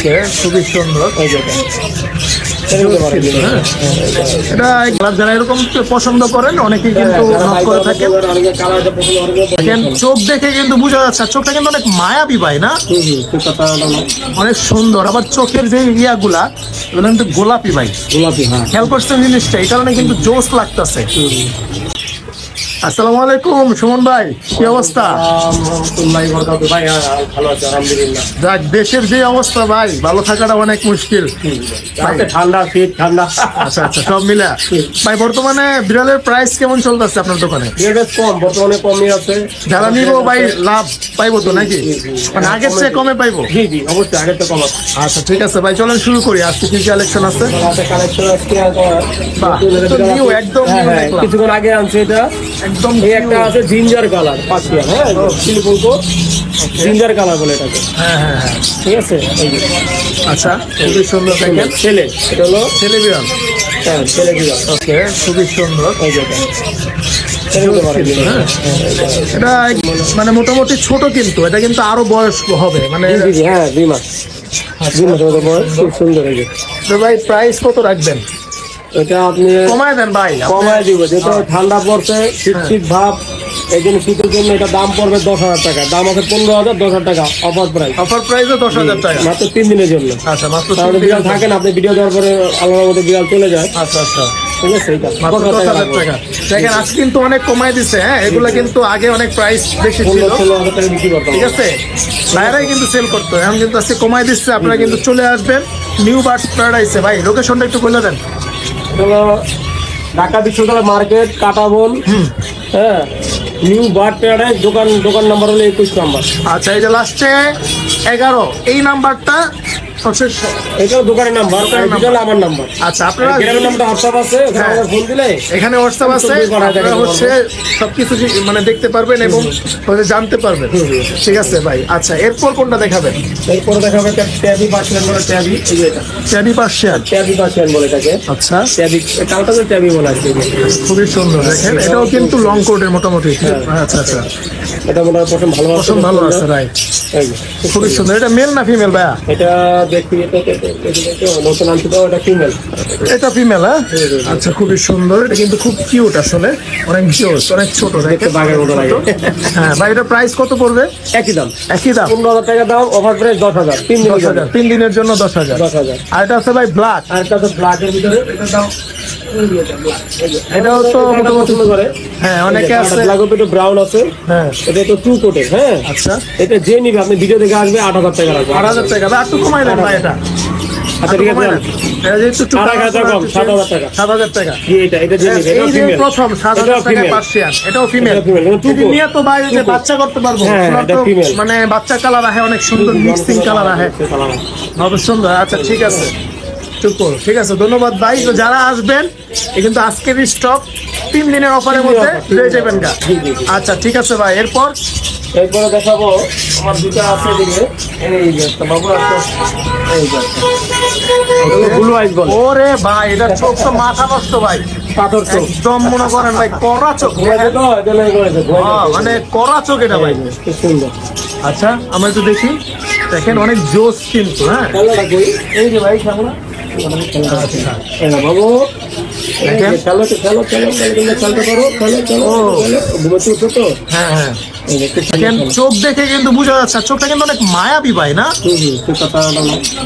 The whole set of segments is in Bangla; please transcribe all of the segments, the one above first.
ওকে, খুবই সুন্দর। এটা যারা এরকম পছন্দ করেন অনেকেই কিন্তু নক করে থাকেন। চোখ দেখে কিন্তু বোঝা যাচ্ছে, চোখটা কিন্তু অনেক মায়াবী ভাই না, অনেক সুন্দর। আবার চোখের যে ইয়াগুলা এগুলো কিন্তু গোলাপি ভাই, গোলাপি। হ্যাঁ, খেয়াল করছেন জিনিসটা, এই কারণে কিন্তু জোস লাগতেছে। আসসালামু আলাইকুম সুমন ভাই, কি অবস্থা? ভাই ভালো আছে আলহামদুলিল্লাহ। যাক, দেশের যে অবস্থা ভাই, ভালো থাকাটা অনেক মুশকিল। ঠান্ডা, শীত, ঠান্ডা। আচ্ছা আচ্ছা, সব মিলে ভাই বর্তমানে বিড়ালের প্রাইস কেমন চলতেছে আপনার দোকানে? কম, বর্তমানে কমই আছে। যারা নিবো ভাই লাভ পাইবো তো নাকি? মানে আগের চেয়ে কমে পাইবো? জি জি, অবশ্যই আগের তো কম আছে। আচ্ছা ঠিক আছে ভাই, চলেন শুরু করি। আজকে কি কালেকশন আছে? কালেকশন আজকে বাহ, তো নিউ, একদম নিউ দেখলাম। কিছুক্ষণ আগে আনছে এটা, একদম এই একটা আছে জিঞ্জার কালার পাশিয়া। হ্যাঁ, বলবো জিঞ্জার কালার বলে এটাকে। হ্যাঁ হ্যাঁ হ্যাঁ, ঠিক আছে। আচ্ছা খুবই সুন্দর দেখেন। ছেলে, এটা হলো ছেলে বিড়াল। হ্যাঁ ছেলে বিড়াল। ওকে, খুবই সুন্দর। এই যেটা এটা মানে মোটামুটি ছোট, কিন্তু এটা কিন্তু আরো বয়স হবে মানে। হ্যাঁ 2 মাস, 2 মাস মতো বয়স। খুব সুন্দর। এই যে তো ভাই প্রাইস কত রাখবেন? এটা আপনি কমায় দেন ভাই, কমায় দিব, যেহেতু ঠান্ডা পড়ছে, শীত শীত ভাব, এই জন্য শীতের জন্য এটা দাম পড়বে 10,000 টাকা। দাম আছে 15,000, 10,000 টাকা অফার প্রাইস। অফার প্রাইসে 10,000 টাকা মাত্র 3 দিনের জন্য। আচ্ছা, মাত্র তাহলে বিড়াল থাকেন, আপনি ভিডিও দেওয়ার পরে আলাদা মতো বিড়াল চলে যায়। আচ্ছা আচ্ছা, ঠিক আছে, এটা মাত্র 10,000 টাকা। দেখেন আজকে কিন্তু অনেক কমায় দিচ্ছে। হ্যাঁ, এগুলা কিন্তু আগে অনেক প্রাইস বেশি ছিল, 16,000 টাকা বিক্রি করতে ঠিক আছে, বাইরেই কিন্তু সেল করতো। এখন কিন্তু আজকে কমায় দিচ্ছে, আপনারা কিন্তু চলে আসবেন নিউ বার্ডস প্যারাডাইসে। ভাই লোকেশনটা একটু বলে দেন। হলো ঢাকা বিশ্ববিদ্যালয় মার্কেট, কাটাবন। হ্যাঁ, নিউ বার্ড প্যারাডাইস। দোকান নাম্বার হলো 21 নাম্বার। আচ্ছা, এই যে লাস্টে 11 এই নাম্বারটা হচ্ছে এটা দোকানের নাম্বার, এটা হলো আমার নাম্বার। আচ্ছা, আপনারা গ্রামের নামটা হোয়াটসঅ্যাপ আছে, ওখানে হ্যাঁ, আমার ফোন দিলে এখানে হোয়াটসঅ্যাপ আছে, আপনারা হচ্ছে সবকিছু মানে দেখতে পারবেন এবং হচ্ছে জানতে পারবেন। ঠিক আছে ভাই। আচ্ছা, এরপর কোনটা দেখাবেন? এরপরে দেখাবে ট্যাবি পার্সিয়ান বলে। ট্যাবি, এই যে এটা ট্যাবি পার্সিয়ান। ট্যাবি পার্সিয়ান বলে এটাকে। আচ্ছা, ট্যাবি, কালটা তো ট্যাবি বলা আছে। খুবই সুন্দর দেখেন, এটাও কিন্তু লং কোটের মোটামুটি। আচ্ছা আচ্ছা, এটা মনে হয় পছন্দ ভালো আছে রাইট। এই যে খুবই সুন্দর। এটা মেল না ফিমেল ভাইয়া? এটা দেখি, এটা নতুন আনছি তো, এটা ফিমেল। এটা ফিমেল। হ্যাঁ, আচ্ছা খুবই সুন্দর। এটা কিন্তু খুব কিউট আসলে, অনেক জোস, অনেক ছোট দেখতে, বাঘের মতো লাগে। হ্যাঁ ভাই, এটা প্রাইস কত পড়বে? একই দাম, একই দাম, 15,000 টাকা দাম। অফার প্রাইস 10,000, 3 দিনের জন্য। 3 দিনের জন্য 10,000। 10,000। আর এটা আছে ভাই ব্ল্যাক। আর এটা তো ব্ল্যাকের ভিতরে, এটা দাম এটাও তো মোটামুটি করে। হ্যাঁ, অনেকে আছে। ব্ল্যাক উপরে ব্রাউন আছে। হ্যাঁ, এটা তো 2 কোটের। হ্যাঁ, আচ্ছা, এটা যে নিবে আপনি ভিডিও দেখে আসবে 8,000 টাকা রাখবে। 8,000 টাকা। আর একটু কমাই দেন ভাই এটা। আচ্ছা ঠিক আছে, এটা যেহেতু 8,000 টাকা কম, 7,000 টাকা। 7,000 টাকা। এটা যে নিবে, এটা এই যে ফিমেল। প্রথম 7,000 টাকা পার্সিয়ান, এটাও ফিমেল। যদি নিয়ে তো ভাই যে বাচ্চা করতে পারবো, হ্যাঁ, ওনার এটা তো female। মানে বাচ্চা কালার আহে, অনেক সুন্দর মিক্সিং কালার আহে, হবে সুন্দর। আচ্ছা ঠিক আছে, চুপ করো। ঠিক আছে, ধন্যবাদ ভাই। তো যারা আসবেন, এ কিন্তু আজকের স্টক 3 দিনের অফারের মধ্যে পেয়ে যাবেন গা। আচ্ছা ঠিক আছে ভাই, এরপর এরপরে দেখাবো আমার দুটো আছে এদিকে। এই যে একটা বাবু আছে, এই যে ব্লু আইস বলে। ওরে ভাই, এটা চোখ তো মাথা নষ্ট ভাই, পাথর চোখ। একদম মনে করেন ভাই কড়া চোখ, মানে কড়া চোখ এটা ভাই, খুব সুন্দর। আচ্ছা আমরা একটু দেখি। দেখেন অনেক জোস কিন্তু। হ্যাঁ, খেলাটা কই? এই যে ভাই খেলা। আচ্ছা, এই না বাবু, দেখেন। খেলো তো, খেলো খেলতে পারো, খেলো ঘুমাতে উঠো তো। হ্যাঁ হ্যাঁ, এই যে দেখেন চোখ দেখে কিন্তু বোঝা যাচ্ছে, চোখটা কিন্তু অনেক মায়াবী ভাই না,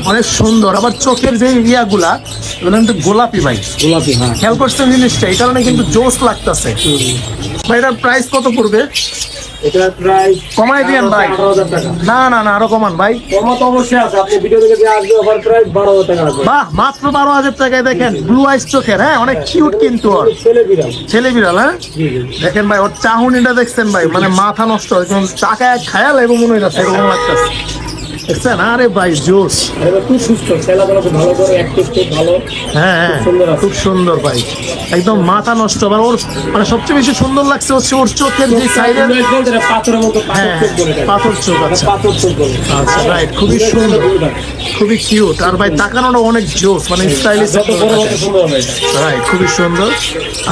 অনেক সুন্দর। আবার চোখের যে ইয়াগুলা এগুলো কিন্তু গোলাপি ভাই, গোলাপি। হ্যাঁ, খেয়াল করছেন জিনিসটা, এই কারণে কিন্তু জোস লাগতেছে ভাই। এটার প্রাইস কত পড়বে? এটা প্রায় কমাই দিয়েন ভাই। 18,000 টাকা। না না না, আরো কমান ভাই। কমা তো অবশ্যই আছে, আপনি ভিডিও দেখে দিয়ে আসবে, অফার প্রাইস 12,000 টাকা রাখবেন। বাহ, মাত্র 12,000 টাকায় দেখেন ব্লু আইস চোখের। হ্যাঁ, অনেক কিউট কিন্তু ওর ছেলে বিড়াল। ছেলে বিড়াল। হ্যাঁ, দেখেন ভাই, ওর চাহুনিটা দেখছেন ভাই, মানে মাথা নষ্ট, একদম টাকায় খায়াল এবং মনে হয়ে যাচ্ছে এরকম লাগতেছে, দেখছেন? আরে ভাই জোস, এবার খুব সুস্থ, খেলাধুলা খুব ভালো করে, অ্যাক্টিভ খুব ভালো। হ্যাঁ হ্যাঁ, খুব সুন্দর ভাই, একদম মাথা নষ্ট। আবার ওর মানে সবচেয়ে বেশি সুন্দর লাগছে হচ্ছে ওর চোখের যে সাইডের পাথরের মতো, পাথর চোখ। আচ্ছা পাথর চোখ বলে। আচ্ছা রাইট, খুবই সুন্দর, খুবই কিউট। আর ভাই তাকানোটা অনেক জোস, মানে স্টাইলিশ, যত বড় হতে সুন্দর হবে এটা। রাইট, খুবই সুন্দর।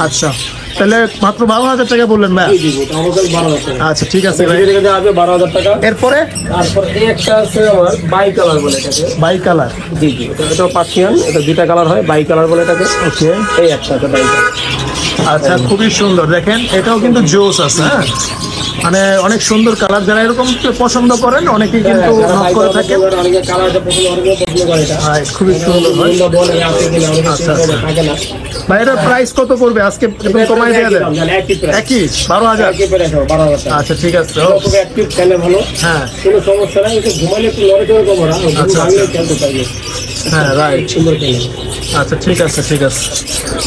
আচ্ছা তাহলে মাত্র 12,000 টাকা বললেন ভাই? জি জি, আমাদের 12,000 টাকা। আচ্ছা ঠিক আছে ভাই। ভিডিও থেকে আসবে 12,000 টাকা। এরপরে তারপর এই একটা আছে আমার বাই কালার বলে এটাকে। By colour. জি জি, এটা পার্সিয়ান, এটা দুইটা কালার হয়, বাই কালার বলে এটাকে। ওকে, এই একটা আছে বাই কালার। আচ্ছা খুবই সুন্দর, দেখেন এটাও কিন্তু জোস আছে। হ্যাঁ, মানে অনেক সুন্দর কালার, যারা এরকম পছন্দ করেন অনেকেই কিন্তু নক করে থাকেন। অনেকে কালারটা পছন্দ, অনেকে পছন্দ করে এটা। খুবই সুন্দর হয়। বলে আছে কিনা, অনেকে আচ্ছা, চিন্তা করে থাকে না। ভাই এটার প্রাইস কত পড়বে আজকে? একদম কমাই দিয়ে দেন। একই প্রাইস। একই 12,000। একই প্রাইস হবে 12,000 টাকা। আচ্ছা ঠিক আছে। খুব অ্যাক্টিভ, খেলে ভালো, হ্যাঁ কোনো সমস্যা নাই। একটু ঘুমাইলে একটু লড়ে চড়ে কমরা, আচ্ছা। ভাঙলে খেলতে পারবে। হ্যাঁ রাইট। সুন্দর খেলে। আচ্ছা ঠিক আছে ঠিক আছে,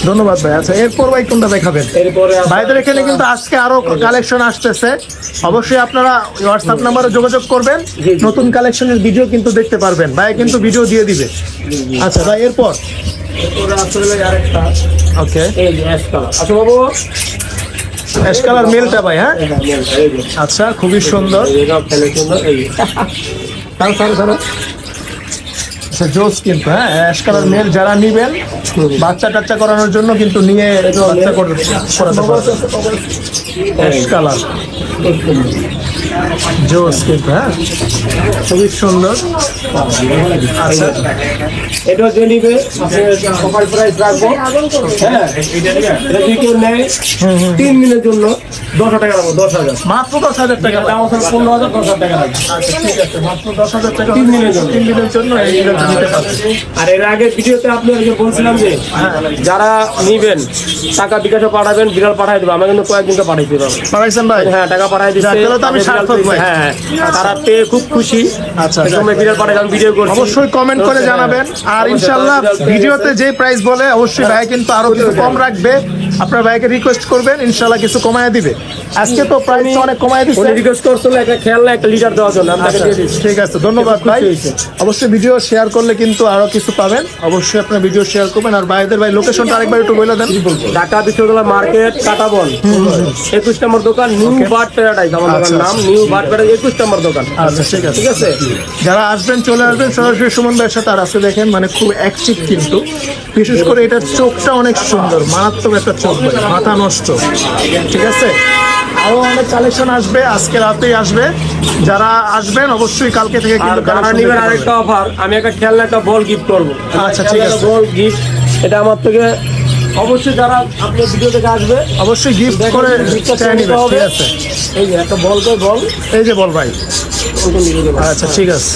ধন্যবাদ ভাই। আচ্ছা এরপর ভাই কোনটা দেখাবেন? এরপরে ভাইদের এখানে কিন্তু আজকে আরো কালেকশন আসতেছে, অবশ্যই আপনারা হোয়াটসঅ্যাপ নাম্বারে যোগাযোগ করবেন, নতুন কালেকশনের ভিডিও কিন্তু দেখতে পারবেন, ভাই কিন্তু ভিডিও দিয়ে দিবে। আচ্ছা ভাই এরপর এরপরে আসলে আরেকটা, ওকে, এই যে অ্যাশ কালার। আচ্ছা বাবু, অ্যাশ কালার মেলটা ভাই। হ্যাঁ এই যে আচ্ছা খুবই সুন্দর। এটাও খেলে সুন্দর। এই যে ছাড়ো ছাড়ো ছাড়ো। আচ্ছা জোস কিন্তু, হ্যাঁ অ্যাশ কালার মেল যারা নিবেন বাচ্চা টাচ্চা করানোর জন্য কিন্তু নিয়ে বাচ্চা করাতে পারবেন। অ্যাশ কালার জোস কিন্তু, হ্যাঁ খুবই সুন্দর। আচ্ছা এটা যে নিবে অফার প্রাইস রাখবো। হ্যাঁ, এটা যদি কেউ নেয় 3 দিনের জন্য 10,000 টাকা রাখবো। 10,000 মাত্র 10,000 টাকা। দাম আছে 15,000, 10,000 টাকা রাখবো। আচ্ছা ঠিক আছে, মাত্র 10,000 টাকা 3 দিনের জন্য। 3 দিনের জন্য এইগুলো নিতে পারবেন। আর এর আগে ভিডিওতে আপনাদেরকে বলছিলাম যে যারা নিবেন টাকা বিকাশে পাঠাবেন, বিড়াল পাঠাই দেবো। আমরা কিন্তু কয়েকদিনকে পাঠাইতে পারবো। পাঠাইছেন ভাই? হ্যাঁ, টাকা পাঠাই দিচ্ছে। যাক, তাহলে তো আমি সার্থক ভাই। হ্যাঁ, তারা পেয়ে খুব খুশি। আচ্ছা, সময় বিড়াল পাঠাই, আমি ভিডিও করছি। অবশ্যই কমেন্ট করে জানাবেন, আর ইনশাআল্লাহ ভিডিওতে যে প্রাইস বলে অবশ্যই ভাই কিন্তু আরো কিছু কম রাখবে। আপনার ভাইকে রিকোয়েস্ট করবেন, ইনশাআল্লাহ কিছু কমায় দিবে। আজকে তো প্রাইস অনেক কমায় দিচ্ছে। উনি রিকোয়েস্ট করছিল একটা খেলনা, একটা লিটার দেওয়ার জন্য, আমি তাকে আচ্ছা, দিয়ে দিচ্ছি। ঠিক আছে, ধন্যবাদ ভাই। অবশ্যই ভিডিও শেয়ার করলে কিন্তু আরো কিছু পাবেন, অবশ্যই আপনার ভিডিও শেয়ার করবেন। আর ভাইদের ভাই লোকেশনটা আরেকবার একটু বলে দেন। ঢাকা বিশ্ববিদ্যালয় মার্কেট, কাটাবন, 21 নম্বর দোকান, নিউ বার্ড প্যারাডাইস। আমার দোকান নাম নিউ বার্ড প্যারাডাইস, 21 নম্বর দোকান। আচ্ছা ঠিক আছে ঠিক আছে। যারা আসবেন চলে আসবেন সরাসরি সুমন ভাইয়ের সাথে। আর আছে দেখেন মানে খুব অ্যাক্টিভ কিন্তু, বিশেষ করে এটার চোখটা অনেক সুন্দর, মারাত্মক একটা চোখ ভাই, মাথা নষ্ট। ঠিক আছে, আরো অনেক কালেকশন আসবে, আজকে রাতেই আসবে। যারা আসবেন অবশ্যই কালকে থেকে আর কিন্তু যারা collection নিবেন দেখতে আরেকটা পারবেন। অফার, আমি একটা খেলনা, একটা বল গিফট করবো। আচ্ছা, ঠিক আছে। বল গিফট, এটা আমার থেকে অবশ্যই যারা আপনার ভিডিও থেকে আসবে অবশ্যই গিফট করে চাই নিবেন। ঠিক আছে, এই যে একটা বল, বল এই যে বল ভাই। আচ্ছা ঠিক আছে,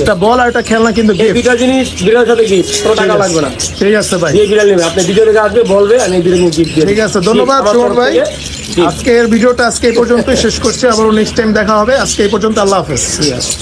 একটা বল আর একটা খেলনা কিন্তু এই গিফট। দুইটা জিনিস বিড়ালের সাথে গিফট, কোনো টাকা লাগবে না। ঠিক আছে ভাই, যে বিড়াল নেবে আপনি ভিডিও থেকে আসবে, বলবে, আমি এই বিড়াল গিফট দিয়ে ঠিক আছে, ধন্যবাদ সুমন ভাই। আজকের ভিডিওটা আজকে এই পর্যন্তই শেষ করছি, আবারও নেক্সট টাইম দেখা হবে। আজকে এই পর্যন্ত, আল্লাহ হাফেজ। ঠিক আছে।